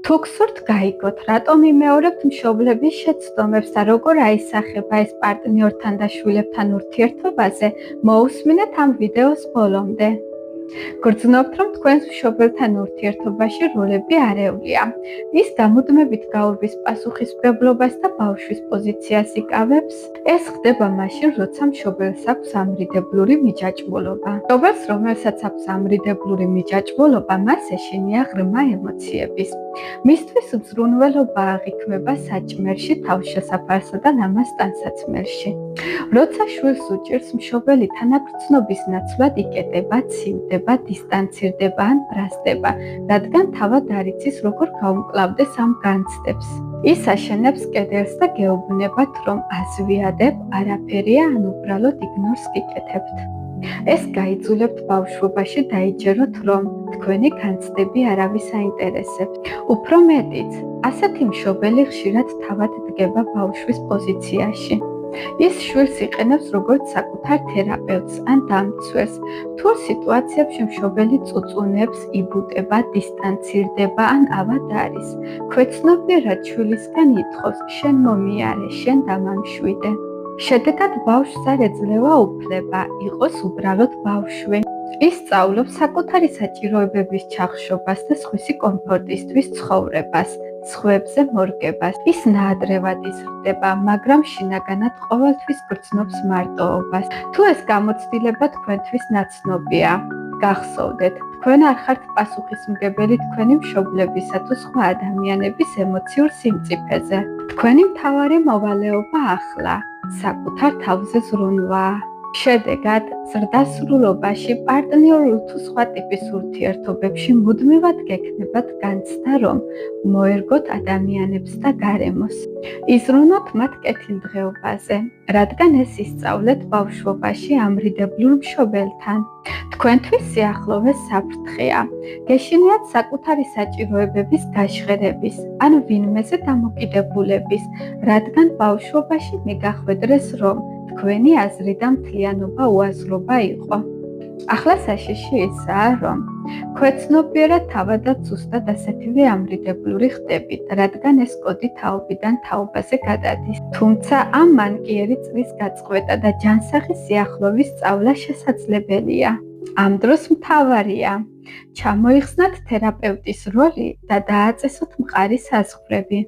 თუ გსურთ გაიგოთ, რატომ იმეორებთ მშობლების შეცდომებს და როგორ აისახება ეს პარტნიორთან და შვილებთან ურთიერთობაზე, მოусმინეთ ამ ვიდეოს ბოლომდე. გრძნობთ, რომ თქვენს მშობელთან ურთიერთობაში როლები არეულია. ის გამუდმებით გაურბის პასუხისმგებლობას და ბავშვის პოზიციას იკავებს. ეს ხდება მაშინ, როცა მშობელს აქვს ამრიდებლური მიჯაჭვულობა. მშობელს, რომელსაც აქვს ამრიდებლური მიჯაჭვულობა, მას ეშინია ღრმა ემოციების. მისთვის მზრუნველობა აღიქმება საჭმელში, თავშესაფარსა და ლამაზ ტანსაცმელში. როცა შვილს უჭირს, მშობელი თანაგრძნობის ნაცვლად იკეტება, ცივდება, დისტანცირდება ან ბრასდება, რადგან თავად არ იცის, როგორ გაუმკლავდეს ამ განცდებს. ის აშენებს კედელს და გეუბნებათ, რომ აზვიადებ, არაფერია ან უბრალოდ იგნორს გიკეთებთ. ეს გაიძულებთ ბავშვობაში დაიჯეროთ, რომ თქვენი განცდები არავის აინტერესებს. უფრო მეტიც, ასეთი მშობელი ხშირად თავად დგება ბავშვის პოზიციაში. ის შვილს იყენებს როგორც საკუთარ თერაპევტს ან დამცველს. თუ სიტუაციებში მშობელი წუწუნებს, იბუტება, დისტანცირდება ან ავად არის, ქვეცნობიერად შვილისგან ითხოვს, შენ მომიარე, შენ დამამშვიდე. შედეგად ბავშვს არ ეძლევა უფლება, იყოს უბრალოდ ბავშვი. ის სწავლობს საკუთარი საჭიროებების ჩახშობას და სხვისი კომფორტისთვის ცხოვრებას, სხვებზე მორგებას. ის ნაადრევად იზრდება, მაგრამ შინაგანად ყოველთვის გრძნობს მარტოობას. თუ ეს გამოცდილება თქვენთვის ნაცნობია, გახსოვდეთ, თქვენ არ ხართ პასუხისმგებელი თქვენი მშობლებისა თუ სხვა ადამიანების ემოციურ სიმწიფეზე. თქვენი მთავარი მოვალეობა ახლა საკუთარ თავზე ზრუნვაა. შედეგად, ზრდასრულობაში, პარტნიორულ თუ სხვა ტიპის ურთიერთობებში მუდმივად გექნებათ განცდა, რომ მოერგოთ ადამიანებს და გარემოს. იზრუნოთ მათ კეთილდღეობაზე, რადგან ეს ისწავლეთ ბავშვობაში ამრიდებლურ მშობელთან. თქვენთვის სიახლოვე საფრთხეა. გეშინიათ საკუთარი საჭიროებების გაშღერების ან ვინმეზე დამოკიდებულების, რადგან ბავშვობაში მიგახვედრეს, რომ თქვენი აზრი და მთლიანობა უაზრობა იყო. ახლა საშიში ისაა, რომ ქვეცნობიერად თავადაც ზუსტად ასეთივე ამრიდებლური ხდებით, რადგან ეს კოდი თაობიდან თაობაზე გადადის. თუმცა ამ მანკიერი წრის გაწყვეტა და ჯანსაღი სიახლოვის სწავლა შესაძლებელია. ამ დროს მთავარია ჩამოიხსნათ თერაპევტის როლი და დააწესოთ მყარი საზღვრები.